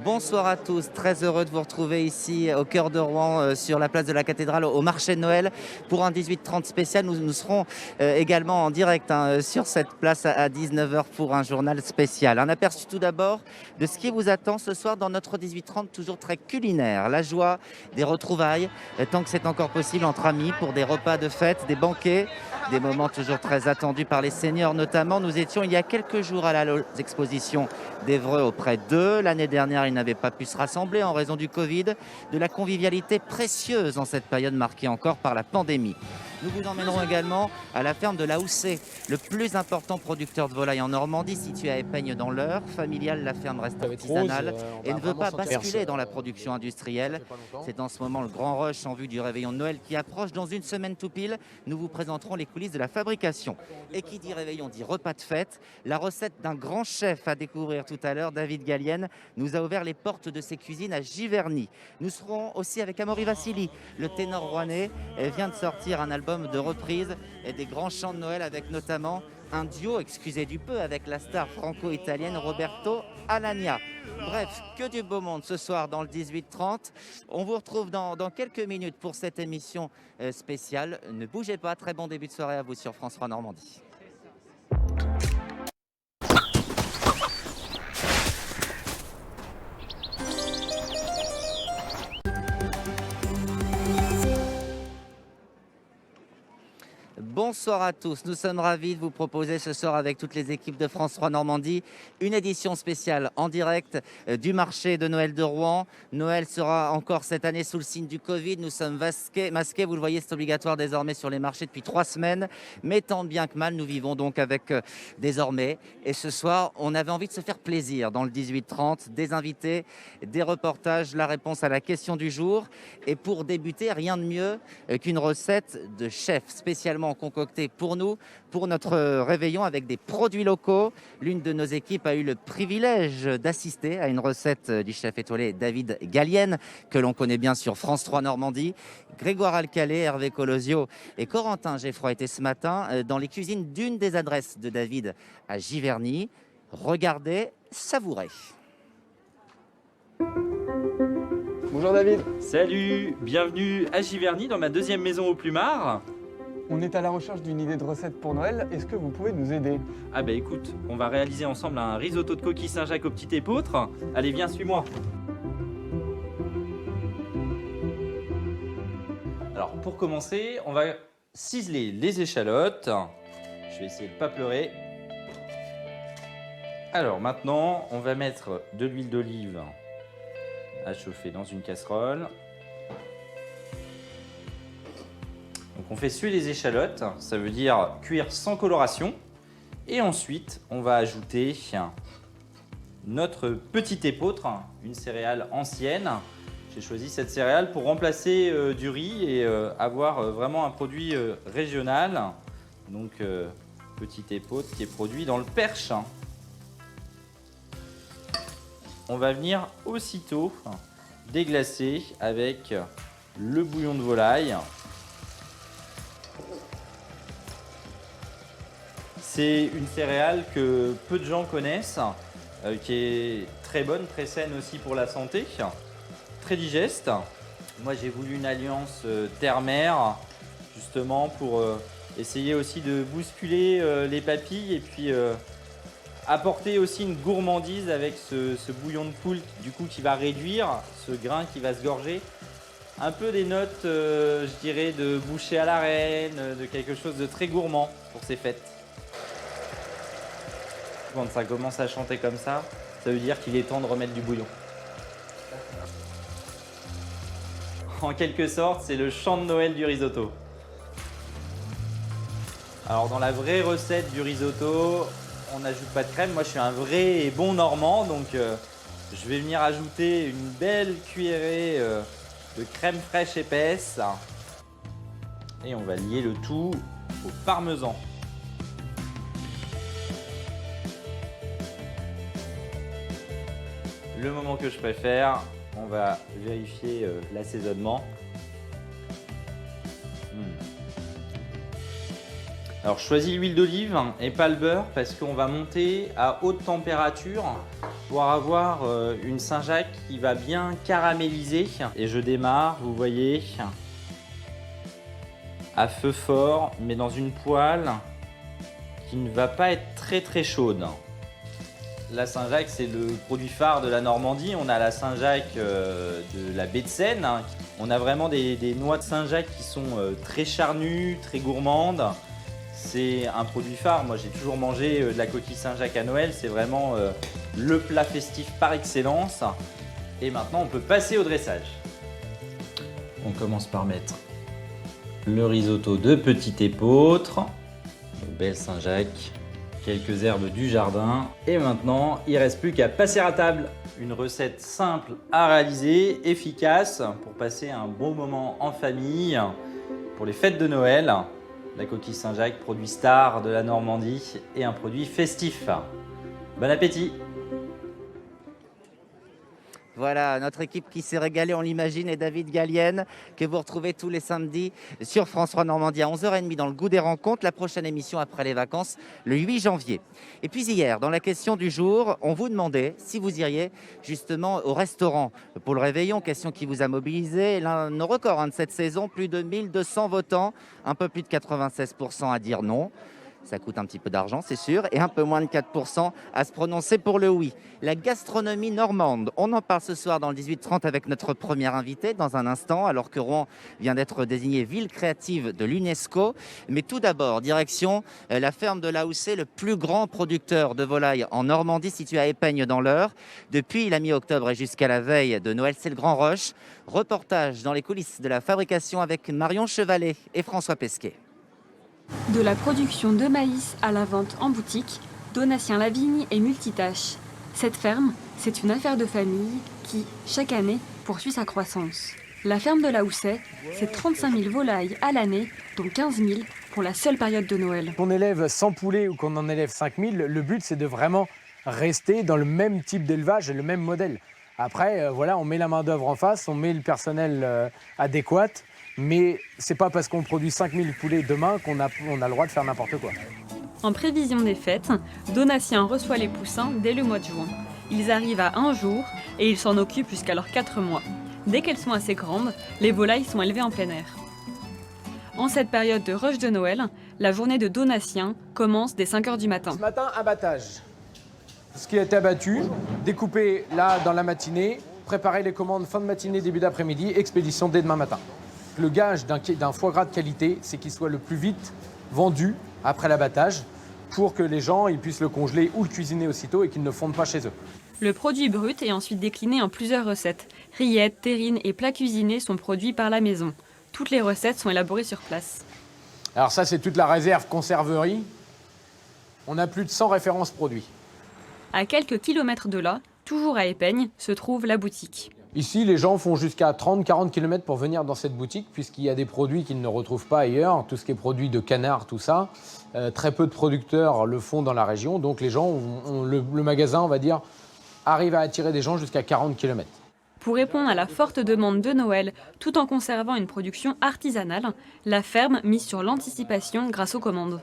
Bonsoir à tous, très heureux de vous retrouver ici au cœur de Rouen sur la place de la cathédrale au marché de Noël pour un 18h30 spécial. Nous serons également en direct sur cette place à 19h pour un journal spécial. Un aperçu tout d'abord de ce qui vous attend ce soir dans notre 18h30 toujours très culinaire. La joie des retrouvailles, tant que c'est encore possible entre amis pour des repas de fête, des banquets, des moments toujours très attendus par les seniors notamment. Nous étions il y a quelques jours à l'exposition d'Évreux auprès d'eux. L'année dernière, ils n'avaient pas pu se rassembler en raison du Covid, de la convivialité précieuse en cette période marquée encore par la pandémie. Nous vous emmènerons également à la ferme de la Housset, le plus important producteur de volailles en Normandie, situé à Épeigne dans l'Eure. Familiale, la ferme reste artisanale et ne veut pas basculer dans la production industrielle. C'est en ce moment le grand rush en vue du réveillon de Noël qui approche. Dans une semaine tout pile, nous vous présenterons les coulisses de la fabrication. Et qui dit réveillon dit repas de fête. La recette d'un grand chef à découvrir tout à l'heure, David Gallienne, nous a ouvert les portes de ses cuisines à Giverny. Nous serons aussi avec Amaury Vassili, le ténor rouennais, vient de sortir un album de reprises et des grands chants de Noël avec notamment un duo, excusez du peu, avec la star franco-italienne Roberto Alagna. Bref, que du beau monde ce soir dans le 18h30. On vous retrouve dans quelques minutes pour cette émission spéciale. Ne bougez pas, très bon début de soirée à vous sur France 3 Normandie. Bonsoir à tous, nous sommes ravis de vous proposer ce soir avec toutes les équipes de France 3 Normandie une édition spéciale en direct du marché de Noël de Rouen. Noël sera encore cette année sous le signe du Covid, nous sommes masqués, vous le voyez, c'est obligatoire désormais sur les marchés depuis 3 semaines, mais tant bien que mal, nous vivons donc avec désormais. Et ce soir, on avait envie de se faire plaisir dans le 18h30, des invités, des reportages, la réponse à la question du jour. Et pour débuter, rien de mieux qu'une recette de chef spécialement concoctée pour nous, pour notre réveillon avec des produits locaux. L'une de nos équipes a eu le privilège d'assister à une recette du chef étoilé David Gallienne, que l'on connaît bien sur France 3 Normandie. Grégoire Alcalé, Hervé Colosio et Corentin Geffroy étaient ce matin dans les cuisines d'une des adresses de David à Giverny. Regardez, savourez. Bonjour David. Salut, bienvenue à Giverny dans ma deuxième maison au Plumard. On est à la recherche d'une idée de recette pour Noël. Est-ce que vous pouvez nous aider? Ah bah écoute, on va réaliser ensemble un risotto de coquille Saint-Jacques au petit épeautre. Allez, viens, suis-moi. Alors pour commencer, on va ciseler les échalotes. Je vais essayer de ne pas pleurer. Alors maintenant, on va mettre de l'huile d'olive à chauffer dans une casserole. Donc on fait suer les échalotes, ça veut dire cuire sans coloration. Et ensuite, on va ajouter notre petit épeautre, une céréale ancienne. J'ai choisi cette céréale pour remplacer du riz et avoir vraiment un produit régional. Donc petit épeautre qui est produit dans le Perche. On va venir aussitôt déglacer avec le bouillon de volaille. C'est une céréale que peu de gens connaissent, qui est très bonne, très saine aussi pour la santé, très digeste. Moi j'ai voulu une alliance terre-mer, justement pour essayer aussi de bousculer les papilles et puis apporter aussi une gourmandise avec ce bouillon de poule du coup qui va réduire ce grain qui va se gorger. Un peu des notes, je dirais, de boucher à la reine, de quelque chose de très gourmand pour ces fêtes. Quand ça commence à chanter comme ça veut dire qu'il est temps de remettre du bouillon. En quelque sorte, c'est le chant de Noël du risotto. Alors dans la vraie recette du risotto, on n'ajoute pas de crème. Moi, je suis un vrai et bon normand, donc je vais venir ajouter une belle cuillerée de crème fraîche épaisse. Et on va lier le tout au parmesan. Le moment que je préfère, on va vérifier l'assaisonnement. Alors je choisis l'huile d'olive et pas le beurre parce qu'on va monter à haute température pour avoir une Saint-Jacques qui va bien caraméliser. Et je démarre, vous voyez, à feu fort, mais dans une poêle qui ne va pas être très chaude. La Saint-Jacques, c'est le produit phare de la Normandie. On a la Saint-Jacques de la baie de Seine. On a vraiment des noix de Saint-Jacques qui sont très charnues, très gourmandes. C'est un produit phare. Moi, j'ai toujours mangé de la coquille Saint-Jacques à Noël. C'est vraiment le plat festif par excellence. Et maintenant, on peut passer au dressage. On commence par mettre le risotto de petite épeautre, nos belles Saint-Jacques, quelques herbes du jardin. Et maintenant, il ne reste plus qu'à passer à table. Une recette simple à réaliser, efficace pour passer un bon moment en famille pour les fêtes de Noël. La coquille Saint-Jacques, produit star de la Normandie et un produit festif. Bon appétit! Voilà, notre équipe qui s'est régalée, on l'imagine, et David Gallienne, que vous retrouvez tous les samedis sur France 3 Normandie à 11h30 dans le goût des rencontres. La prochaine émission après les vacances, le 8 janvier. Et puis hier, dans la question du jour, on vous demandait si vous iriez justement au restaurant pour le réveillon, question qui vous a mobilisé. L'un de nos records de cette saison, plus de 1200 votants, un peu plus de 96% à dire non. Ça coûte un petit peu d'argent, c'est sûr, et un peu moins de 4% à se prononcer pour le oui. La gastronomie normande, on en parle ce soir dans le 18h30 avec notre première invitée dans un instant, alors que Rouen vient d'être désignée ville créative de l'UNESCO. Mais tout d'abord, direction la ferme de la Houssaye, le plus grand producteur de volailles en Normandie, situé à Épeigne dans l'Eure. Depuis la mi-octobre et jusqu'à la veille de Noël, c'est le Grand Rush. Reportage dans les coulisses de la fabrication avec Marion Chevalet et François Pesquet. De la production de maïs à la vente en boutique, Donatien Lavigne est multitâche. Cette ferme, c'est une affaire de famille qui, chaque année, poursuit sa croissance. La ferme de la Houssaye, c'est 35 000 volailles à l'année, dont 15 000 pour la seule période de Noël. Qu'on élève 100 poulets ou qu'on en élève 5 000, le but c'est de vraiment rester dans le même type d'élevage et le même modèle. Après, voilà, on met la main d'œuvre en face, on met le personnel adéquat. Mais c'est pas parce qu'on produit 5000 poulets demain qu'on a le droit de faire n'importe quoi. En prévision des fêtes, Donatien reçoit les poussins dès le mois de juin. Ils arrivent à un jour et ils s'en occupent jusqu'à leurs 4 mois. Dès qu'elles sont assez grandes, les volailles sont élevées en plein air. En cette période de rush de Noël, la journée de Donatien commence dès 5h du matin. Ce matin, abattage. Ce qui a été abattu, découpé là dans la matinée, préparer les commandes fin de matinée, début d'après-midi, expédition dès demain matin. Le gage d'un foie gras de qualité, c'est qu'il soit le plus vite vendu après l'abattage pour que les gens ils puissent le congeler ou le cuisiner aussitôt et qu'il ne fonde pas chez eux. Le produit brut est ensuite décliné en plusieurs recettes. Rillettes, terrines et plats cuisinés sont produits par la maison. Toutes les recettes sont élaborées sur place. Alors ça, c'est toute la réserve conserverie. On a plus de 100 références produits. À quelques kilomètres de là, toujours à Épeigne, se trouve la boutique. Ici, les gens font jusqu'à 30-40 km pour venir dans cette boutique, puisqu'il y a des produits qu'ils ne retrouvent pas ailleurs, tout ce qui est produit de canard, tout ça. Très peu de producteurs le font dans la région, donc les gens, le magasin, on va dire, arrive à attirer des gens jusqu'à 40 km. Pour répondre à la forte demande de Noël, tout en conservant une production artisanale, la ferme mise sur l'anticipation grâce aux commandes.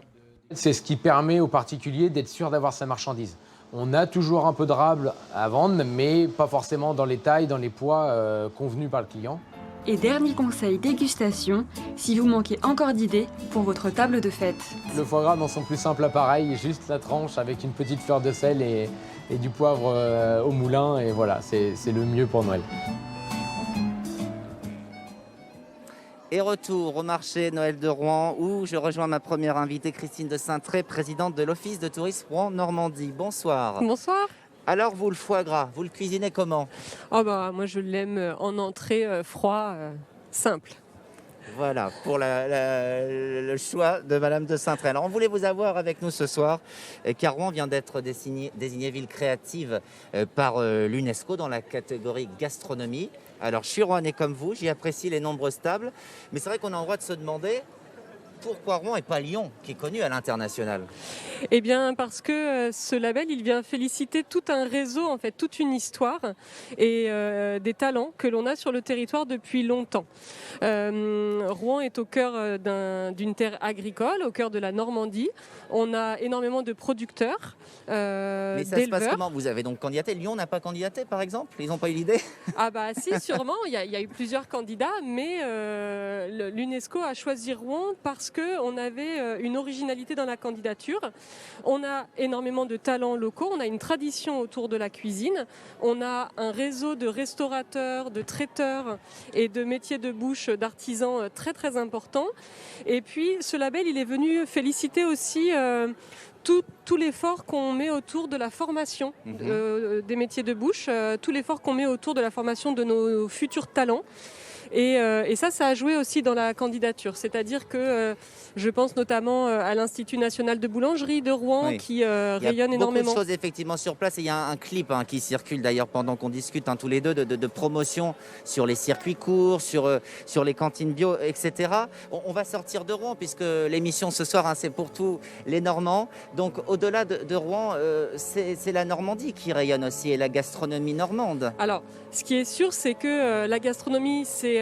C'est ce qui permet aux particuliers d'être sûr d'avoir sa marchandise. On a toujours un peu de rable à vendre, mais pas forcément dans les tailles, dans les poids convenus par le client. Et dernier conseil dégustation, si vous manquez encore d'idées pour votre table de fête. Le foie gras dans son plus simple appareil, juste la tranche avec une petite fleur de sel et du poivre au moulin, et voilà, c'est le mieux pour Noël. Et retour au marché Noël de Rouen où je rejoins ma première invitée, Christine de Saintré, présidente de l'Office de tourisme Rouen-Normandie. Bonsoir. Bonsoir. Alors vous, le foie gras, vous le cuisinez comment? Moi je l'aime en entrée froid, simple. Voilà, pour le choix de Madame de Saintré. Alors on voulait vous avoir avec nous ce soir, car Rouen vient d'être désignée ville créative par l'UNESCO dans la catégorie gastronomie. Alors je suis rouennais comme vous, j'y apprécie les nombreuses tables, mais c'est vrai qu'on a le droit de se demander Pourquoi Rouen et pas Lyon, qui est connu à l'international? Eh bien, parce que ce label, il vient féliciter tout un réseau, en fait, toute une histoire et des talents que l'on a sur le territoire depuis longtemps. Rouen est au cœur d'une terre agricole, au cœur de la Normandie. On a énormément de producteurs, Mais ça se passe d'éleveurs. comment? Vous avez donc candidaté. Lyon n'a pas candidaté, par exemple? Ils n'ont pas eu l'idée? Ah bah si, sûrement, il y a eu plusieurs candidats, mais l'UNESCO a choisi Rouen parce qu'on avait une originalité dans la candidature. On a énormément de talents locaux, on a une tradition autour de la cuisine, on a un réseau de restaurateurs, de traiteurs et de métiers de bouche, d'artisans très très important. Et puis ce label, il est venu féliciter aussi tout l'effort qu'on met autour de la formation des métiers de bouche, tout l'effort qu'on met autour de la formation de nos futurs talents. Et ça a joué aussi dans la candidature. C'est-à-dire que je pense notamment à l'Institut national de boulangerie de Rouen Oui. qui rayonne Il y a énormément. beaucoup de choses effectivement sur place et il y a un clip qui circule d'ailleurs pendant qu'on discute tous les deux de promotion sur les circuits courts, sur les cantines bio, etc. On va sortir de Rouen puisque l'émission ce soir c'est pour tous les Normands. Donc au-delà de Rouen, c'est la Normandie qui rayonne aussi et la gastronomie normande. Alors, ce qui est sûr, c'est que la gastronomie, c'est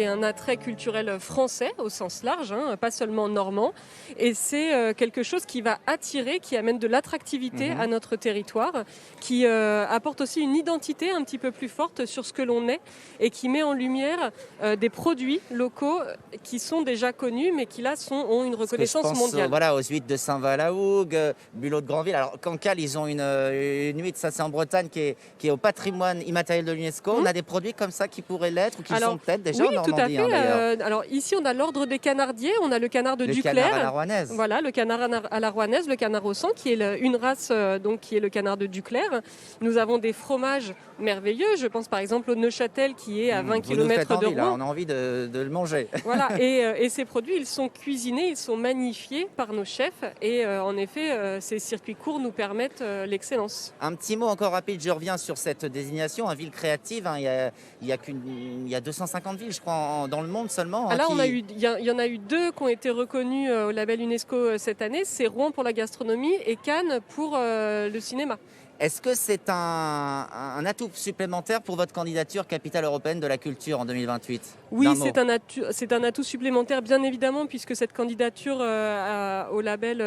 un attrait culturel français au sens large, pas seulement normand. Et c'est quelque chose qui va attirer, qui amène de l'attractivité à notre territoire, qui apporte aussi une identité un petit peu plus forte sur ce que l'on est et qui met en lumière des produits locaux qui sont déjà connus, mais qui là ont une reconnaissance Je pense, mondiale. Voilà, aux huîtres de Saint-Val-à-Hougue, Bulot de Granville. Alors, Cancale, ils ont une huître, ça c'est en Bretagne, qui est au patrimoine immatériel de l'UNESCO. On a des produits comme ça qui pourraient l'être ou qui sont peut-être déjà oui, en tout à Normandie. fait. D'ailleurs. Alors ici, on a l'ordre des canardiers, on a le canard de Le Duclerc. canard à la rouennaise. Voilà, le canard à la rouennaise, le canard au sang, qui est une race donc qui est le canard de Duclerc. Nous avons des fromages merveilleux. Je pense par exemple au Neuchâtel qui est à 20 Vous nous faites km de envie, là, Rouen. on a envie de le manger. Voilà, et ces produits, ils sont cuisinés, ils sont magnifiés par nos chefs. Et en effet, ces circuits courts nous permettent l'excellence. Un petit mot encore rapide, je reviens sur cette désignation, ville créative. Il y a 250 villes, je crois, dans le monde seulement. Là, il y en a eu 2 qui ont été reconnus au label UNESCO cette année. C'est Rouen pour la gastronomie et Cannes pour le cinéma. Est-ce que c'est un atout supplémentaire pour votre candidature capitale européenne de la culture en 2028? Oui, c'est un atout supplémentaire, bien évidemment, puisque cette candidature au label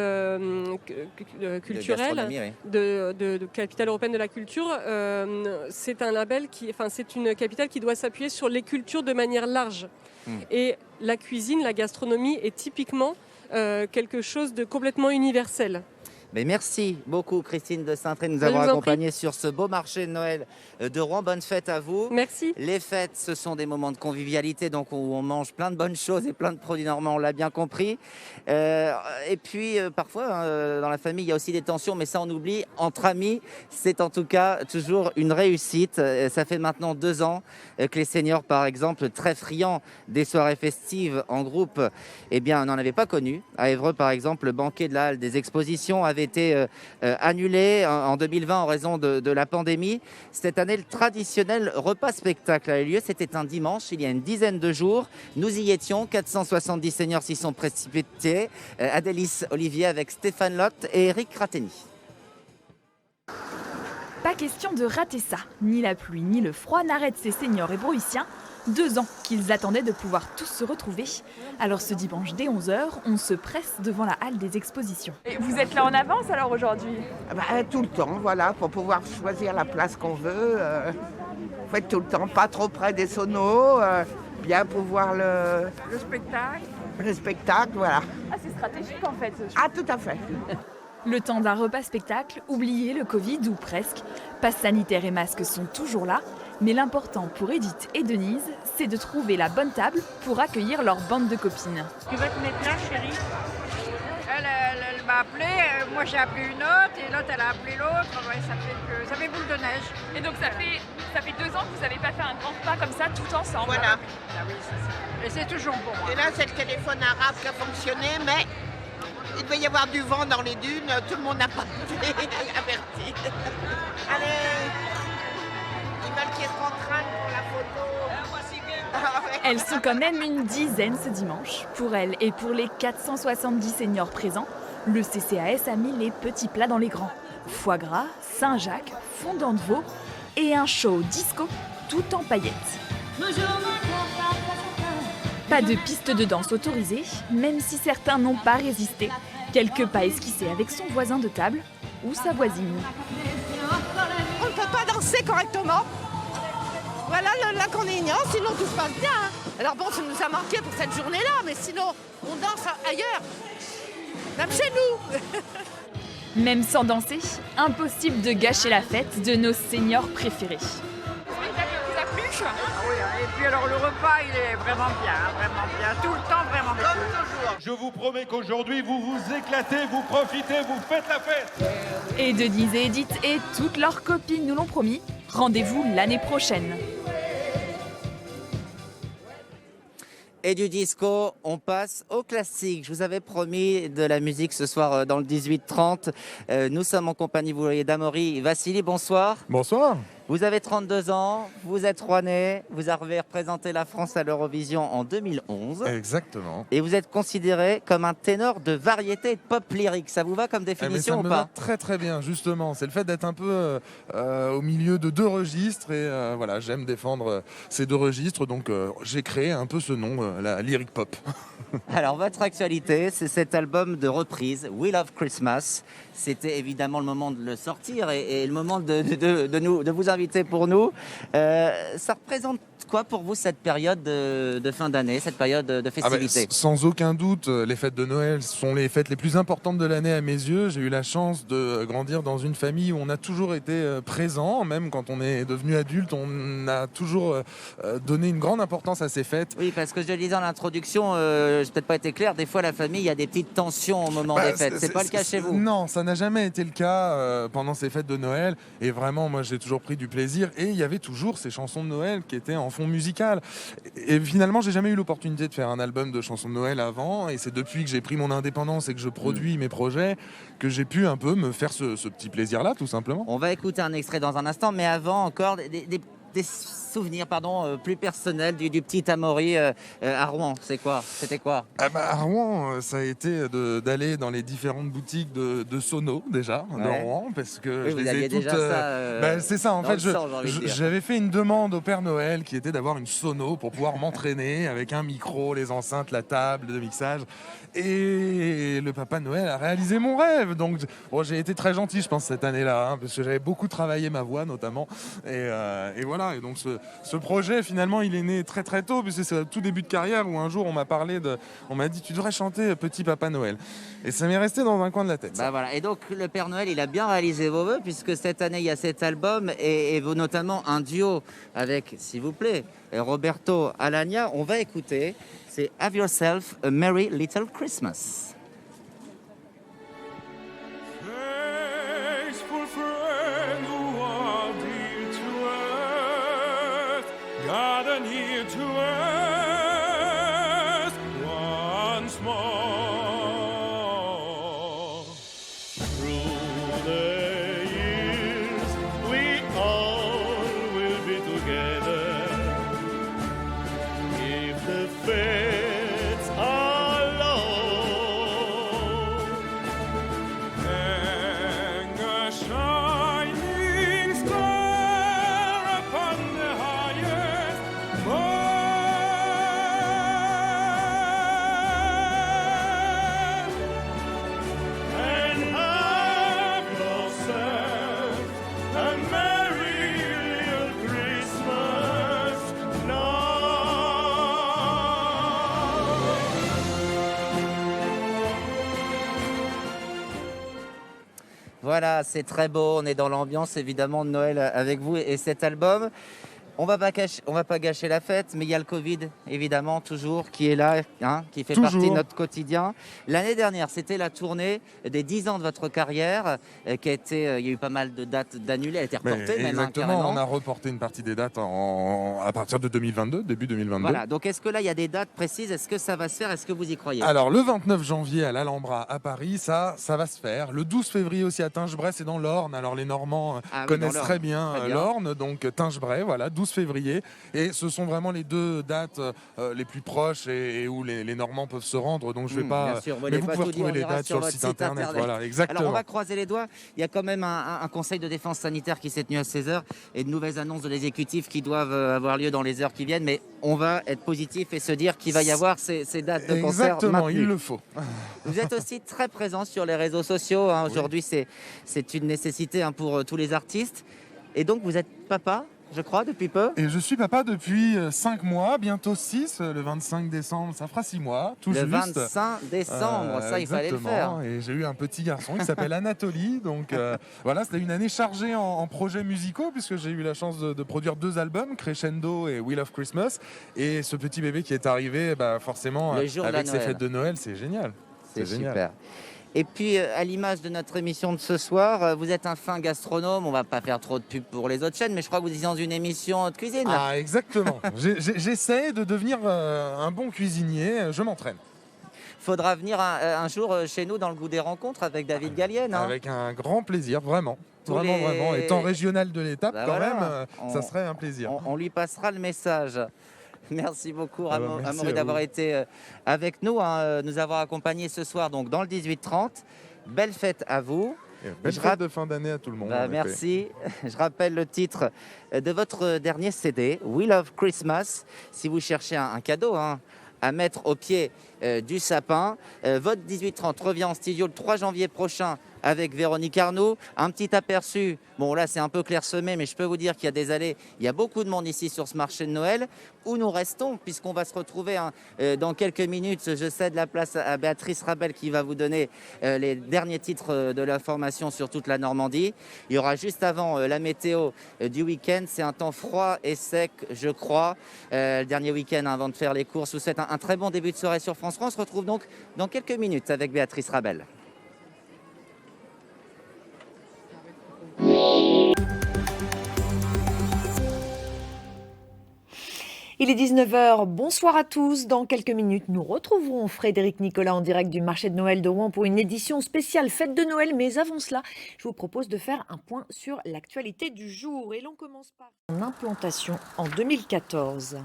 culturel de capitale européenne de la culture, c'est un label c'est une capitale qui doit s'appuyer sur les cultures de manière large. Et la cuisine, la gastronomie est typiquement quelque chose de complètement universel. Mais merci beaucoup Christine de Saintré de nous avoir accompagnés sur ce beau marché de Noël de Rouen. Bonne fête à vous. Merci. Les fêtes, ce sont des moments de convivialité, donc où on mange plein de bonnes choses et plein de produits normands, on l'a bien compris. Et puis parfois, dans la famille, il y a aussi des tensions, mais ça on oublie. Entre amis, c'est en tout cas toujours une réussite. Ça fait maintenant 2 ans que les seniors, par exemple, très friands des soirées festives en groupe, eh bien, n'en avaient pas connu. À Évreux, par exemple, le banquet de la halle des expositions avait été annulé en 2020 en raison de la pandémie. Cette année, le traditionnel repas-spectacle a eu lieu. C'était un dimanche, il y a une dizaine de jours. Nous y étions, 470 seniors s'y sont précipités. Adélis Olivier avec Stéphane Lotte et Eric Rateni. Pas question de rater ça. Ni la pluie, ni le froid n'arrêtent ces seniors et Broïciens. 2 ans qu'ils attendaient de pouvoir tous se retrouver. Alors ce dimanche dès 11h, on se presse devant la halle des expositions. Et vous êtes là en avance alors aujourd'hui? Tout le temps, voilà, pour pouvoir choisir la place qu'on veut. En fait, tout le temps, pas trop près des sonos, bien pouvoir le spectacle. Le spectacle, voilà. Ah, c'est stratégique en fait. Ah, tout à fait. Le temps d'un repas-spectacle, oubliez le Covid ou presque. Passe sanitaire et masques sont toujours là. Mais l'important pour Edith et Denise, c'est de trouver la bonne table pour accueillir leur bande de copines. Tu vas te mettre là, chérie? Elle m'a appelé, moi j'ai appelé une autre, et l'autre elle a appelé l'autre. Ouais, ça fait boule de neige. Et donc ça fait 2 ans que vous n'avez pas fait un grand repas comme ça, tout ensemble. Voilà. Ah oui, et c'est toujours bon. Et là, c'est le téléphone arabe qui a fonctionné, mais il devait y avoir du vent dans les dunes, tout le monde n'a pas été averti. Allez, ils veulent qu'ils se rentrent pour la photo. Elles sont quand même une dizaine ce dimanche. Pour elles et pour les 470 seniors présents, le CCAS a mis les petits plats dans les grands. Foie gras, Saint-Jacques, fondant de veau et un show disco tout en paillettes. Pas de piste de danse autorisée, même si certains n'ont pas résisté. Quelques pas esquissés avec son voisin de table ou sa voisine. On ne peut pas danser correctement. Voilà l'inconvénient, sinon tout se passe bien. Alors bon, ça nous a manqué pour cette journée-là, mais sinon, on danse ailleurs, même chez nous. Même sans danser, impossible de gâcher la fête de nos seniors préférés. Ah oui, et puis alors le repas, il est vraiment bien, tout le temps vraiment bien. Je vous promets qu'aujourd'hui, vous vous éclatez, vous profitez, vous faites la fête. Et Denise et Edith et toutes leurs copines nous l'ont promis, rendez-vous l'année prochaine. Et du disco, on passe au classique. Je vous avais promis de la musique ce soir dans le 18-30. Nous sommes en compagnie, vous voyez, d'Amaury Vassili. Bonsoir. Bonsoir. Vous avez 32 ans, vous êtes rouennais, vous avez représenté la France à l'Eurovision en 2011. Exactement. Et vous êtes considéré comme un ténor de variété et de pop lyrique. Ça vous va comme définition ça ou me pas? va très très bien, justement. C'est le fait d'être un peu au milieu de deux registres. Et voilà, j'aime défendre ces deux registres. Donc j'ai créé un peu ce nom, la lyric pop. Alors, votre actualité, c'est cet album de reprise, We Love Christmas. C'était évidemment le moment de le sortir et le moment de vous inviter pour nous. Ça représente quoi pour vous cette période de fin d'année, cette période de festivité? Sans aucun doute, les fêtes de Noël sont les fêtes les plus importantes de l'année à mes yeux. J'ai eu la chance de grandir dans une famille où on a toujours été présent, même quand on est devenu adulte, on a toujours donné une grande importance à ces fêtes. Oui, parce que je le disais en introduction, je n'ai peut-être pas été clair, des fois la famille, il y a des petites tensions au moment des fêtes. C'est pas le cas chez vous? Non, ça n'a jamais été le cas pendant ces fêtes de Noël. Et vraiment, moi, j'ai toujours pris du plaisir. Et il y avait toujours ces chansons de Noël qui étaient en fond musical. Et finalement, j'ai jamais eu l'opportunité de faire un album de chansons de Noël avant. Et c'est depuis que j'ai pris mon indépendance et que je produis mes projets que j'ai pu un peu me faire ce petit plaisir-là, tout simplement. On va écouter un extrait dans un instant, mais avant encore des souvenirs plus personnels du petit Amaury à Rouen. C'était quoi? À Rouen, ça a été d'aller dans les différentes boutiques de sonos déjà de Rouen, parce que oui, je vous les ai aviez toutes. déjà ça, c'est ça. En fait, j'ai j'avais fait une demande au Père Noël qui était d'avoir une sono pour pouvoir m'entraîner avec un micro, les enceintes, la table de mixage. Et le Papa Noël a réalisé mon rêve. Donc, j'ai été très gentil, je pense, cette année-là, parce que j'avais beaucoup travaillé ma voix, notamment. Et voilà. Et donc, ce projet, finalement, il est né très très tôt, puisque c'est au tout début de carrière où un jour on m'a dit tu devrais chanter Petit Papa Noël. Et ça m'est resté dans un coin de la tête. Voilà. Et donc le Père Noël, il a bien réalisé vos vœux, puisque cette année il y a cet album et notamment un duo avec, s'il vous plaît, Roberto Alagna. On va écouter. C'est Have Yourself a Merry Little Christmas. Faithful friend who are dear to earth, gather near to earth once more. Through the years we all will be together. If the fates are low, hang a shining star upon the highest mountain, and have yourself a merry little Christmas now. Voilà, c'est très beau. On est dans l'ambiance évidemment de Noël avec vous et cet album. On va pas gâcher la fête, mais il y a le Covid, évidemment, toujours, qui est là, qui fait partie de notre quotidien. L'année dernière, c'était la tournée des 10 ans de votre carrière, qui a été, il y a eu pas mal de dates d'annulées, elle a été reportée même. Exactement, on a reporté une partie des dates à partir de 2022, début 2022. Voilà, donc est-ce que là, il y a des dates précises? Est-ce que ça va se faire? Est-ce que vous y croyez? Alors, le 29 janvier à l'Alhambra à Paris, ça va se faire. Le 12 février aussi à Tingebray, c'est dans l'Orne. Alors, les Normands connaissent très bien l'Orne, donc Tingebray, voilà, 12 12 février. Et ce sont vraiment les 2 dates les plus proches et où les Normands peuvent se rendre. Donc je vais pas. Bien sûr, mais vous pouvez retrouver les dates sur le site internet. Voilà, exactement. Alors on va croiser les doigts. Il y a quand même un conseil de défense sanitaire qui s'est tenu à 16h et de nouvelles annonces de l'exécutif qui doivent avoir lieu dans les heures qui viennent. Mais on va être positif et se dire qu'il va y avoir ces dates de concert. Exactement, il le faut. Vous êtes aussi très présent sur les réseaux sociaux. Hein. Aujourd'hui, c'est une nécessité pour tous les artistes. Et donc, vous êtes papa, je crois, depuis peu. Et je suis papa depuis 5 mois, bientôt 6. Le 25 décembre, ça fera 6 mois. Tout le juste. 25 décembre, ça, il fallait le faire. Et j'ai eu un petit garçon qui s'appelle Anatoly. Donc voilà, c'était une année chargée en projets musicaux, puisque j'ai eu la chance de produire 2 albums, Crescendo et We Love Christmas. Et ce petit bébé qui est arrivé, forcément, avec ses fêtes de Noël, c'est génial. C'est super. Et puis, à l'image de notre émission de ce soir, vous êtes un fin gastronome. On va pas faire trop de pub pour les autres chaînes, mais je crois que vous êtes dans une émission de cuisine. Ah, exactement. J'essaie de devenir un bon cuisinier. Je m'entraîne. Faudra venir un jour chez nous dans le goût des rencontres avec David Gallienne. Hein. Avec un grand plaisir, vraiment. Vraiment. Étant régional de l'étape, même, ça serait un plaisir. On lui passera le message. Merci beaucoup, Amaury, d'avoir été avec nous, nous avoir accompagnés ce soir donc, dans le 18-30. Belle fête à vous. Belle fête de fin d'année à tout le monde. Merci. Je rappelle le titre de votre dernier CD, We Love Christmas. Si vous cherchez un cadeau à mettre au pied du sapin, votre 18-30 revient en studio le 3 janvier prochain avec Véronique Arnoux. Un petit aperçu, bon là c'est un peu clairsemé, mais je peux vous dire qu'il y a des allées, il y a beaucoup de monde ici sur ce marché de Noël, où nous restons, puisqu'on va se retrouver dans quelques minutes. Je cède la place à Béatrice Rabel qui va vous donner les derniers titres de l'information sur toute la Normandie. Il y aura juste avant la météo du week-end, c'est un temps froid et sec, je crois, le dernier week-end avant de faire les courses. Vous souhaite un très bon début de soirée sur France 3. On se retrouve donc dans quelques minutes avec Béatrice Rabel. Il est 19h, bonsoir à tous. Dans quelques minutes, nous retrouverons Frédéric Nicolas en direct du marché de Noël de Rouen pour une édition spéciale fête de Noël. Mais avant cela, je vous propose de faire un point sur l'actualité du jour. Et l'on commence par son implantation en 2014.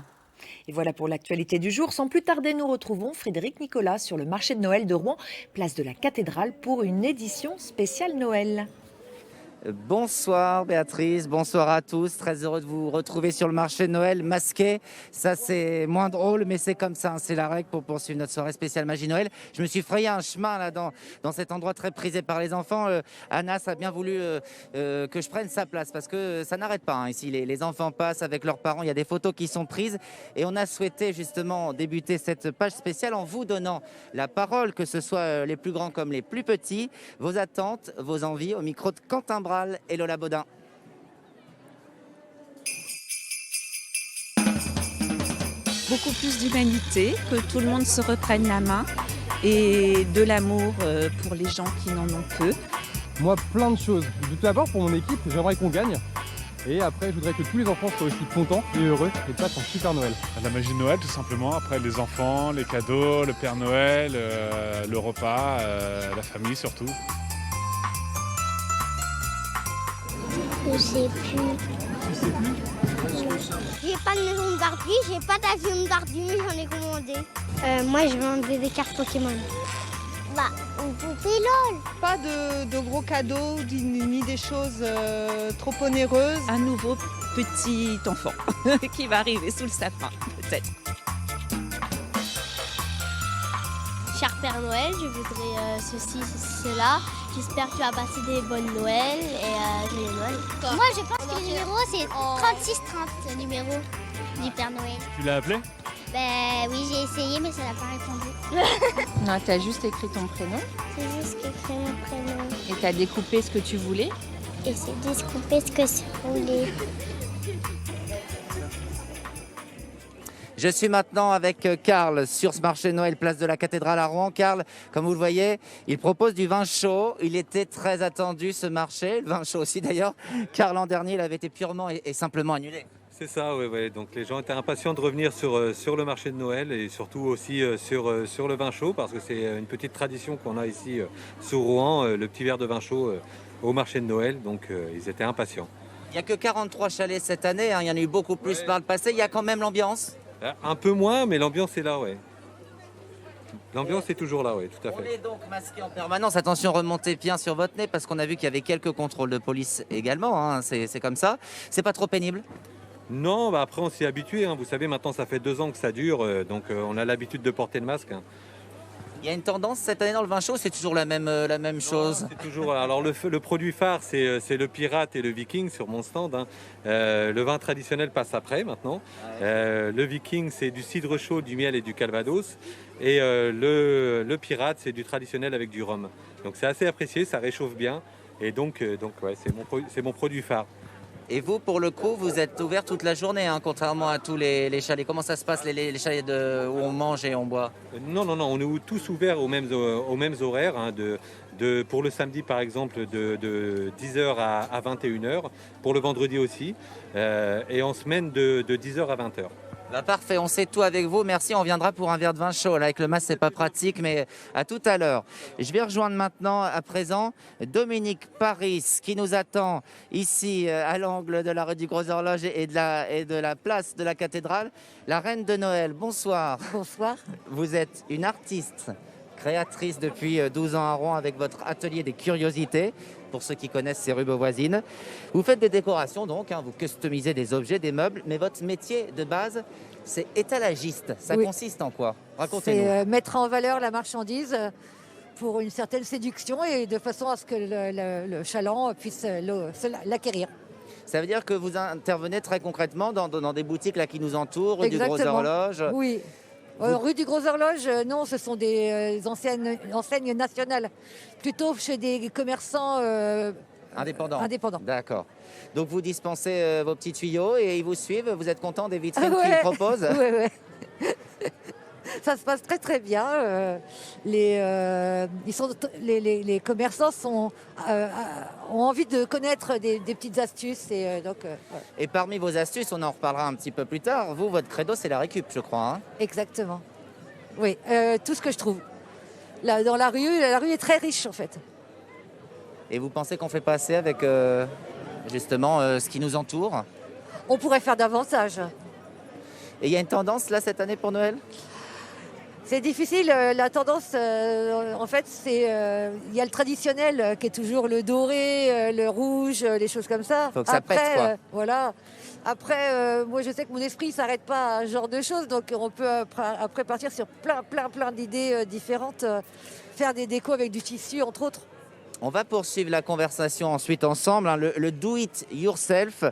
Et voilà pour l'actualité du jour. Sans plus tarder, nous retrouvons Frédéric Nicolas sur le marché de Noël de Rouen, place de la Cathédrale, pour une édition spéciale Noël. Bonsoir Béatrice, bonsoir à tous. Très heureux de vous retrouver sur le marché de Noël masqué. Ça c'est moins drôle, mais c'est comme ça, c'est la règle pour poursuivre notre soirée spéciale Magie Noël. Je me suis frayé un chemin là dans cet endroit très prisé par les enfants. Anna a bien voulu que je prenne sa place parce que ça n'arrête pas ici. Les enfants passent avec leurs parents, il y a des photos qui sont prises et on a souhaité justement débuter cette page spéciale en vous donnant la parole, que ce soit les plus grands comme les plus petits, vos attentes, vos envies, au micro de Quentin Bras et Lola Baudin. Beaucoup plus d'humanité, que tout le monde se reprenne la main et de l'amour pour les gens qui n'en ont peu. Moi, plein de choses. Tout d'abord, pour mon équipe, j'aimerais qu'on gagne. Et après, je voudrais que tous les enfants soient aussi contents et heureux et passent un super Noël. La magie de Noël, tout simplement. Après, les enfants, les cadeaux, le Père Noël, le repas, la famille surtout. Je sais plus. Tu sais plus? J'ai pas de maison de Barbie, j'ai pas d'avion de Barbie, mais j'en ai commandé. Moi, je vendais des cartes Pokémon. Bah, une poupée LOL. Pas de gros cadeaux, ni des choses trop onéreuses. Un nouveau petit enfant qui va arriver sous le sapin, peut-être. Cher Père Noël, je voudrais ceci, cela. J'espère que tu vas passer des bonnes Noëls et joyeux Noël. Moi, je pense que le numéro, c'est 3630, le numéro du Père Noël. Tu l'as appelé? Ben oui, j'ai essayé, mais ça n'a pas répondu. Non, t'as juste écrit ton prénom. C'est juste écrit mon prénom. Et t'as découpé ce que tu voulais. Et c'est découper ce que je voulais. Je suis maintenant avec Karl sur ce marché de Noël, place de la Cathédrale à Rouen. Karl, comme vous le voyez, il propose du vin chaud. Il était très attendu ce marché, le vin chaud aussi d'ailleurs. Car l'an dernier, il avait été purement et simplement annulé. C'est ça, oui. Donc les gens étaient impatients de revenir sur le marché de Noël et surtout aussi sur le vin chaud parce que c'est une petite tradition qu'on a ici sur Rouen, le petit verre de vin chaud au marché de Noël. Donc ils étaient impatients. Il n'y a que 43 chalets cette année, hein. Il y en a eu beaucoup plus par le passé. Il y a quand même l'ambiance. Un peu moins, mais l'ambiance est là, ouais. L'ambiance est toujours là, oui, tout à fait. On est donc masqué en permanence. Attention, remontez bien sur votre nez parce qu'on a vu qu'il y avait quelques contrôles de police également, hein. C'est comme ça. C'est pas trop pénible? Non, bah après on s'y est habitué, hein. Vous savez, maintenant ça fait 2 ans que ça dure, donc on a l'habitude de porter le masque, hein. Il y a une tendance cette année dans le vin chaud, c'est toujours la même chose? C'est toujours. Alors le produit phare, c'est le Pirate et le Viking sur mon stand, hein. Le vin traditionnel passe après maintenant. Le Viking, c'est du cidre chaud, du miel et du calvados. Et le Pirate, c'est du traditionnel avec du rhum. Donc c'est assez apprécié, ça réchauffe bien. Et donc ouais, c'est mon produit phare. Et vous, pour le coup, vous êtes ouvert toute la journée, hein, contrairement à tous les chalets. Comment ça se passe, les chalets où on mange et on boit? Non, on est tous ouverts aux mêmes horaires, hein, pour le samedi, par exemple, de 10h à 21h, pour le vendredi aussi, et en semaine de 10h à 20h. Bah parfait, on sait tout avec vous. Merci, on viendra pour un verre de vin chaud. Là, avec le masque, c'est pas pratique, mais à tout à l'heure. Je vais rejoindre maintenant, à présent, Dominique Paris, qui nous attend ici, à l'angle de la rue du Gros Horloge et de la place de la cathédrale. La Reine de Noël, bonsoir. Bonsoir. Vous êtes une artiste, créatrice depuis 12 ans à Rouen avec votre atelier des curiosités. Pour ceux qui connaissent ces rues voisines. Vous faites des décorations donc, hein, vous customisez des objets, des meubles, mais votre métier de base, c'est étalagiste. Ça consiste en quoi? Racontez-nous. C'est mettre en valeur la marchandise pour une certaine séduction et de façon à ce que le chaland puisse l'acquérir. Ça veut dire que vous intervenez très concrètement dans des boutiques là, qui nous entourent, rue du Gros Horloge? Oui. Rue du Gros Horloge, non, ce sont des enseignes nationales, plutôt chez des commerçants indépendants. D'accord. Donc vous dispensez vos petits tuyaux et ils vous suivent, vous êtes content des vitrines qu'ils proposent? Oui. Ça se passe très très bien. Les commerçants ont envie de connaître des petites astuces. Et parmi vos astuces, on en reparlera un petit peu plus tard, vous, votre credo, c'est la récup, je crois. Hein? Exactement. Oui, tout ce que je trouve. Là, dans la rue est très riche en fait. Et vous pensez qu'on fait pas assez avec justement ce qui nous entoure? On pourrait faire davantage. Et il y a une tendance là cette année pour Noël? C'est difficile. La tendance, en fait, c'est il y a le traditionnel qui est toujours le doré, le rouge, les choses comme ça. Faut que ça pète, quoi. Voilà. Après, moi, je sais que mon esprit ne s'arrête pas à ce genre de choses, donc on peut après partir sur plein d'idées différentes, faire des décos avec du tissu, entre autres. On va poursuivre la conversation ensuite ensemble, hein, le do it yourself.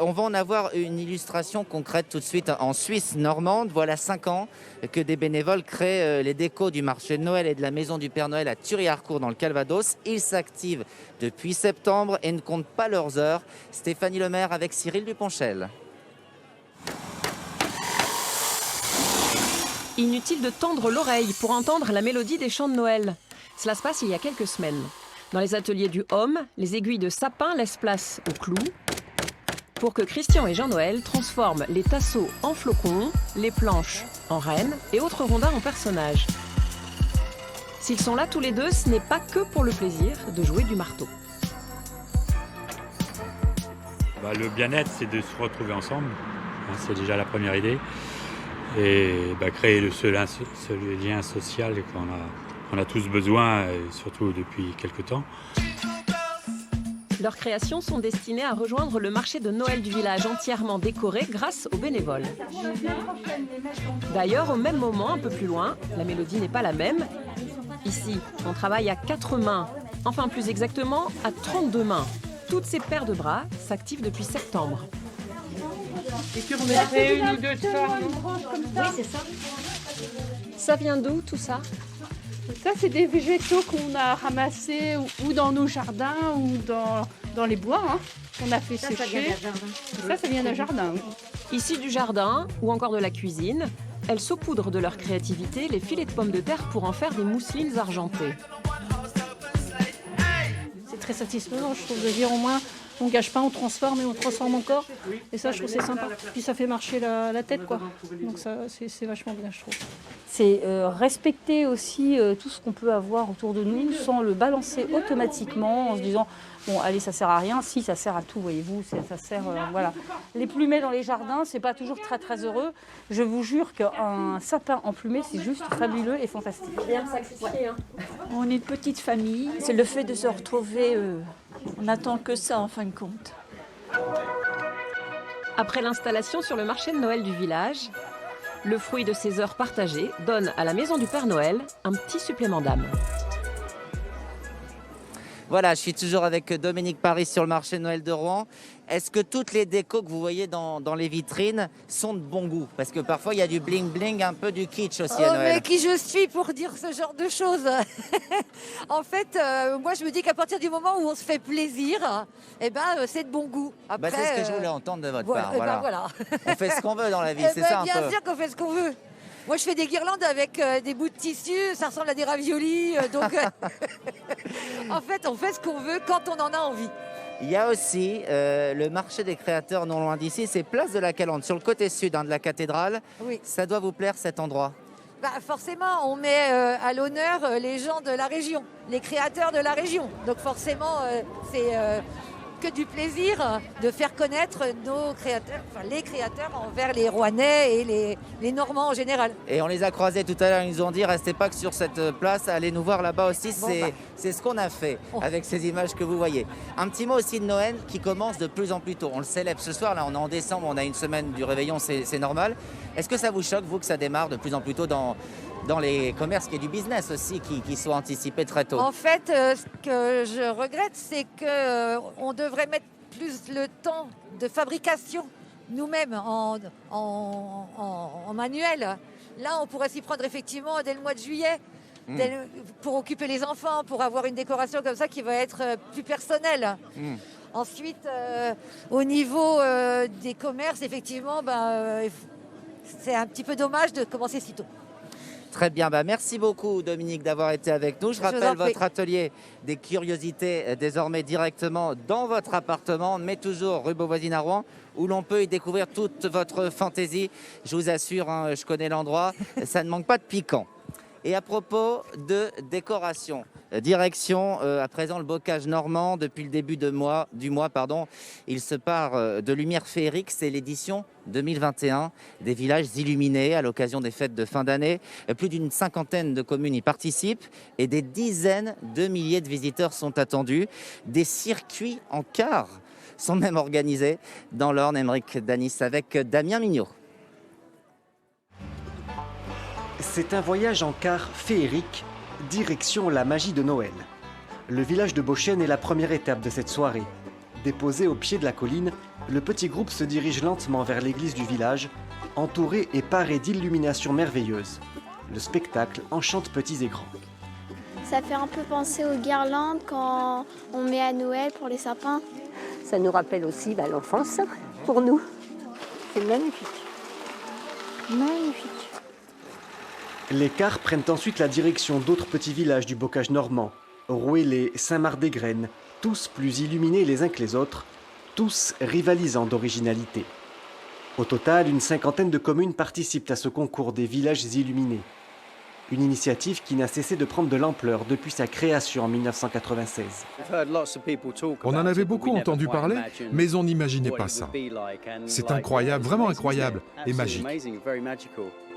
On va en avoir une illustration concrète tout de suite en Suisse normande. Voilà 5 ans que des bénévoles créent les décos du marché de Noël et de la maison du Père Noël à Thury-Harcourt dans le Calvados. Ils s'activent depuis septembre et ne comptent pas leurs heures. Stéphanie Lemaire avec Cyril Duponchel. Inutile de tendre l'oreille pour entendre la mélodie des chants de Noël. Cela se passe il y a quelques semaines. Dans les ateliers du Homme, les aiguilles de sapin laissent place aux clous pour que Christian et Jean-Noël transforment les tasseaux en flocons, les planches en rennes et autres rondins en personnages. S'ils sont là tous les deux, ce n'est pas que pour le plaisir de jouer du marteau. Le bien-être, c'est de se retrouver ensemble. C'est déjà la première idée. Et créer ce lien social qu'on a tous besoin, surtout depuis quelques temps. Leurs créations sont destinées à rejoindre le marché de Noël du village entièrement décoré grâce aux bénévoles. D'ailleurs, au même moment, un peu plus loin, la mélodie n'est pas la même. Ici, on travaille à 4 mains, enfin plus exactement à 32 mains. Toutes ces paires de bras s'activent depuis septembre. Et tu remettrais une ou deux de ça? Oui, c'est ça. Ça vient d'où tout ça? Ça, c'est des végétaux qu'on a ramassés ou dans nos jardins ou dans les bois, hein, qu'on a fait sécher. Ça vient d'un jardin. Oui. Ici du jardin ou encore de la cuisine, elles saupoudrent de leur créativité les filets de pommes de terre pour en faire des mousselines argentées. C'est très satisfaisant, je trouve, de dire au moins on gâche pas, on transforme et on transforme encore. Et ça, je trouve c'est sympa. Puis ça fait marcher la tête, quoi. Donc ça, c'est vachement bien, je trouve. C'est respecter aussi tout ce qu'on peut avoir autour de nous sans le balancer automatiquement en se disant bon allez ça sert à rien, si ça sert à tout voyez-vous, ça sert voilà. Les plumets dans les jardins c'est pas toujours très très heureux. Je vous jure qu'un sapin emplumé c'est juste fabuleux et fantastique. Bien sacrifié, hein. On est une petite famille, c'est le fait de se retrouver, on n'attend que ça en fin de compte. Après l'installation sur le marché de Noël du village, le fruit de ces heures partagées donne à la maison du Père Noël un petit supplément d'âme. Voilà, je suis toujours avec Dominique Paris sur le marché de Noël de Rouen. Est-ce que toutes les décos que vous voyez dans les vitrines sont de bon goût? Parce que parfois, il y a du bling-bling, un peu du kitsch aussi à Noël. Mais qui je suis pour dire ce genre de choses? En fait, moi, je me dis qu'à partir du moment où on se fait plaisir, c'est de bon goût. Après, c'est ce que je voulais entendre de votre part. Voilà. On fait ce qu'on veut dans la vie, c'est ça un peu. Bien sûr qu'on fait ce qu'on veut. Moi, je fais des guirlandes avec des bouts de tissu, ça ressemble à des raviolis. En fait, on fait ce qu'on veut quand on en a envie. Il y a aussi le marché des créateurs non loin d'ici, c'est Place de la Calandre, sur le côté sud de la cathédrale. Oui. Ça doit vous plaire cet endroit? Forcément, on met à l'honneur les gens de la région, les créateurs de la région. Donc forcément, c'est que du plaisir de faire connaître nos créateurs, les créateurs envers les Rouennais et les Normands en général. Et on les a croisés tout à l'heure, ils nous ont dit restez pas que sur cette place, allez nous voir là-bas aussi. C'est ce qu'on a fait avec ces images que vous voyez. Un petit mot aussi de Noël qui commence de plus en plus tôt. On le célèbre ce soir, là on est en décembre, on a une semaine du réveillon, c'est normal. Est-ce que ça vous choque, vous, que ça démarre de plus en plus tôt dans les commerces et du business aussi qui soit anticipé très tôt? En fait, ce que je regrette, c'est qu'on devrait mettre plus le temps de fabrication nous-mêmes en manuel. Là, on pourrait s'y prendre effectivement dès le mois de juillet pour occuper les enfants, pour avoir une décoration comme ça qui va être plus personnelle. Ensuite, au niveau des commerces, effectivement, c'est un petit peu dommage de commencer si tôt. Très bien, merci beaucoup Dominique d'avoir été avec nous. Je rappelle votre atelier des curiosités désormais directement dans votre appartement, mais toujours rue Beauvoisine à Rouen, où l'on peut y découvrir toute votre fantaisie. Je vous assure, je connais l'endroit, ça ne manque pas de piquant. Et à propos de décoration, direction à présent le bocage normand. Depuis le début du mois, il se part de lumière féerique. C'est l'édition 2021 des villages illuminés à l'occasion des fêtes de fin d'année. Plus d'une cinquantaine de communes y participent et des dizaines de milliers de visiteurs sont attendus. Des circuits en car sont même organisés dans l'Orne. Émeric Danis avec Damien Mignot. C'est un voyage en car féerique, direction la magie de Noël. Le village de Beauchêne est la première étape de cette soirée. Déposé au pied de la colline, le petit groupe se dirige lentement vers l'église du village, entouré et paré d'illuminations merveilleuses. Le spectacle enchante petits et grands. Ça fait un peu penser aux guirlandes quand on met à Noël pour les sapins. Ça nous rappelle aussi l'enfance pour nous. C'est magnifique. Magnifique. Les cars prennent ensuite la direction d'autres petits villages du bocage normand, Rouellé, Saint-Marc-des-Graines, tous plus illuminés les uns que les autres, tous rivalisant d'originalité. Au total, une cinquantaine de communes participent à ce concours des villages illuminés. Une initiative qui n'a cessé de prendre de l'ampleur depuis sa création en 1996. On en avait beaucoup entendu parler, mais on n'imaginait pas ça. C'est incroyable, vraiment incroyable et magique.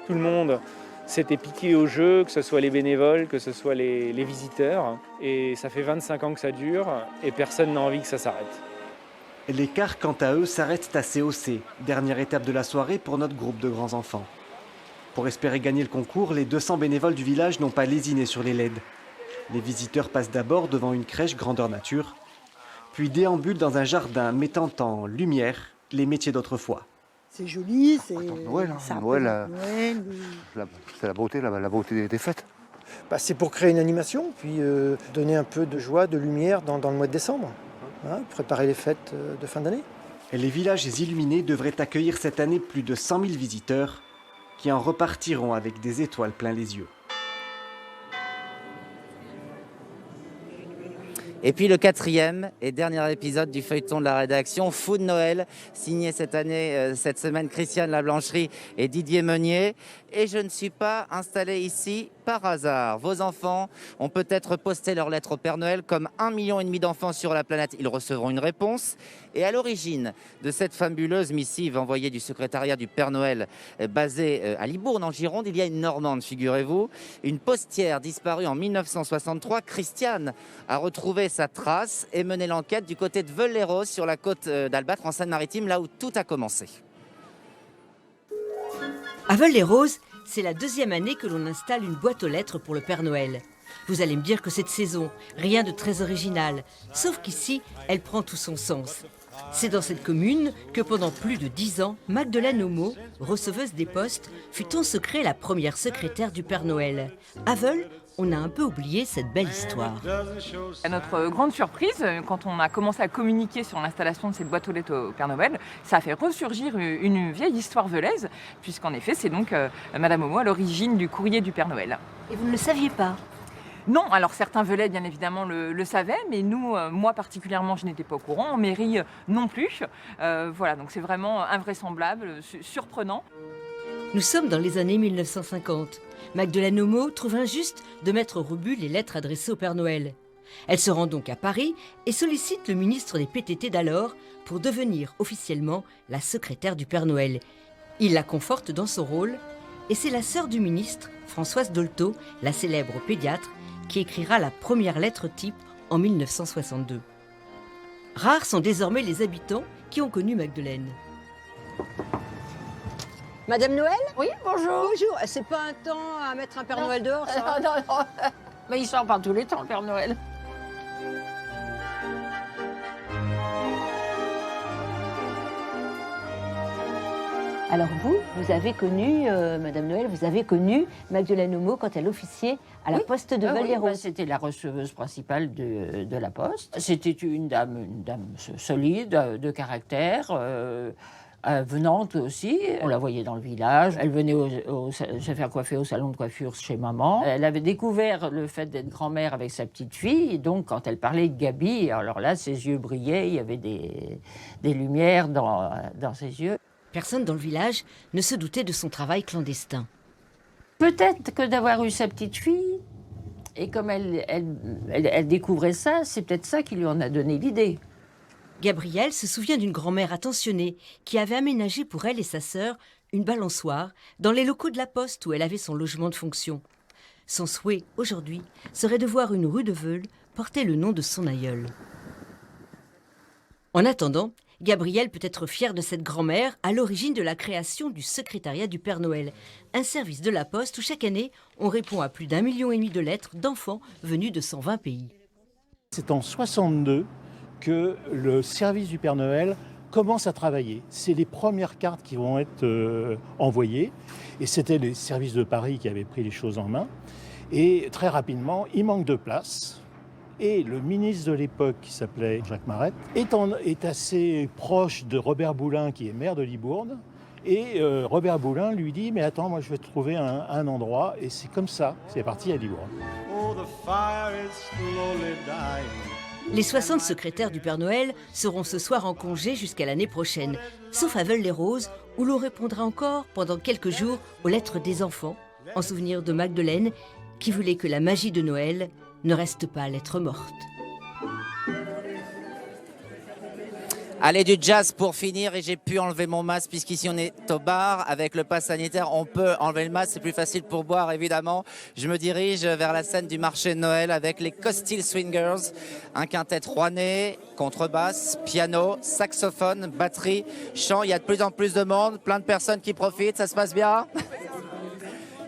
Tout le monde s'était piqué au jeu, que ce soit les bénévoles, que ce soit les visiteurs. Et ça fait 25 ans que ça dure et personne n'a envie que ça s'arrête. Les cars, quant à eux, s'arrêtent à COC, dernière étape de la soirée pour notre groupe de grands enfants. Pour espérer gagner le concours, les 200 bénévoles du village n'ont pas lésiné sur les LED. Les visiteurs passent d'abord devant une crèche grandeur nature, puis déambulent dans un jardin mettant en lumière les métiers d'autrefois. C'est joli, c'est Noël, c'est la beauté des fêtes. C'est pour créer une animation, puis donner un peu de joie, de lumière dans le mois de décembre, préparer les fêtes de fin d'année. Les villages illuminés devraient accueillir cette année plus de 100 000 visiteurs qui en repartiront avec des étoiles plein les yeux. Et puis le 4e et dernier épisode du feuilleton de la rédaction, Food Noël, signé cette année, cette semaine, Christiane Lablancherie et Didier Meunier. Et je ne suis pas installé ici par hasard. Vos enfants ont peut-être posté leur lettre au Père Noël. Comme 1,5 million d'enfants sur la planète, ils recevront une réponse. Et à l'origine de cette fabuleuse missive envoyée du secrétariat du Père Noël basé à Libourne en Gironde, il y a une Normande, figurez-vous, une postière disparue en 1963. Christiane a retrouvé sa trace et mené l'enquête du côté de Veules-les-Roses sur la côte d'Albâtre en Seine-Maritime, là où tout a commencé. À Veules-les-Roses, c'est la 2e année que l'on installe une boîte aux lettres pour le Père Noël. Vous allez me dire que cette saison, rien de très original, sauf qu'ici, elle prend tout son sens. C'est dans cette commune que pendant plus de 10 ans, Magdeleine Homo, receveuse des postes, fut en secret la première secrétaire du Père Noël. À Veules, on a un peu oublié cette belle histoire. À notre grande surprise, quand on a commencé à communiquer sur l'installation de cette boîte aux lettres au Père Noël, ça a fait ressurgir une vieille histoire veulaise, puisqu'en effet, c'est donc Madame Homo à l'origine du courrier du Père Noël. Et vous ne le saviez pas ? Non, alors certains Velais, bien évidemment, le savaient, mais nous, moi particulièrement, je n'étais pas au courant, en mairie non plus. Voilà, donc c'est vraiment invraisemblable, surprenant. Nous sommes dans les années 1950. Magdeleine Homo trouve injuste de mettre au rebut les lettres adressées au Père Noël. Elle se rend donc à Paris et sollicite le ministre des PTT d'alors pour devenir officiellement la secrétaire du Père Noël. Il la conforte dans son rôle et c'est la sœur du ministre, Françoise Dolto, la célèbre pédiatre, qui écrira la première lettre type en 1962. Rares sont désormais les habitants qui ont connu Magdeleine. Madame Noël ? Oui, bonjour. Bonjour. C'est pas un temps à mettre un Père Noël dehors, ça ? Non. Mais il sort pas tous les temps, le Père Noël. Alors vous avez connu, Madame Noël, vous avez connu Magdeleine Homo quand elle officiait à la poste de Veules-les-Roses. C'était la receveuse principale de la poste. C'était une dame solide, de caractère, venante aussi. On la voyait dans le village. Elle venait se faire coiffer au salon de coiffure chez maman. Elle avait découvert le fait d'être grand-mère avec sa petite fille. Et donc, quand elle parlait de Gabi, alors là, ses yeux brillaient. Il y avait des lumières dans ses yeux. Personne dans le village ne se doutait de son travail clandestin. Peut-être que d'avoir eu sa petite fille, et comme elle découvrait ça, c'est peut-être ça qui lui en a donné l'idée. Gabrielle se souvient d'une grand-mère attentionnée qui avait aménagé pour elle et sa sœur une balançoire dans les locaux de la poste où elle avait son logement de fonction. Son souhait, aujourd'hui, serait de voir une rue de Veules porter le nom de son aïeul. En attendant, Gabrielle peut être fière de cette grand-mère à l'origine de la création du secrétariat du Père Noël, un service de la Poste où chaque année, on répond à plus d'1,5 million de lettres d'enfants venus de 120 pays. C'est en 62 que le service du Père Noël commence à travailler. C'est les premières cartes qui vont être envoyées. Et c'était les services de Paris qui avaient pris les choses en main. Et très rapidement, il manque de place. Et le ministre de l'époque, qui s'appelait Jacques Marette, est assez proche de Robert Boulin, qui est maire de Libourne. Et Robert Boulin lui dit « Mais attends, moi je vais te trouver un endroit. » Et c'est comme ça, c'est parti à Libourne. Les 60 secrétaires du Père Noël seront ce soir en congé jusqu'à l'année prochaine, sauf à Veules-les-Roses, où l'on répondra encore pendant quelques jours aux lettres des enfants, en souvenir de Magdeleine, qui voulait que la magie de Noël ne reste pas lettre morte. Allez, du jazz pour finir, et j'ai pu enlever mon masque puisqu'ici on est au bar avec le pass sanitaire, on peut enlever le masque, c'est plus facile pour boire évidemment. Je me dirige vers la scène du marché de Noël avec les Costill Swingers, un quintet rouennais, contrebasse, piano, saxophone, batterie, chant. Il y a de plus en plus de monde, plein de personnes qui profitent, ça se passe bien.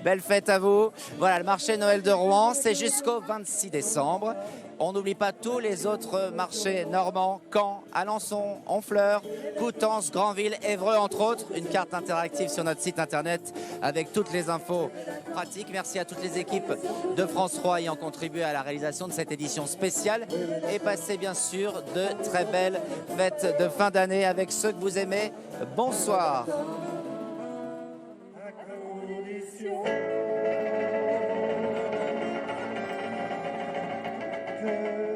Belle fête à vous. Voilà, le marché Noël de Rouen, c'est jusqu'au 26 décembre. On n'oublie pas tous les autres marchés normands, Caen, Alençon, Honfleur, Coutances, Granville, Évreux, entre autres. Une carte interactive sur notre site internet avec toutes les infos pratiques. Merci à toutes les équipes de France 3 ayant contribué à la réalisation de cette édition spéciale. Et passez bien sûr de très belles fêtes de fin d'année avec ceux que vous aimez. Bonsoir. Que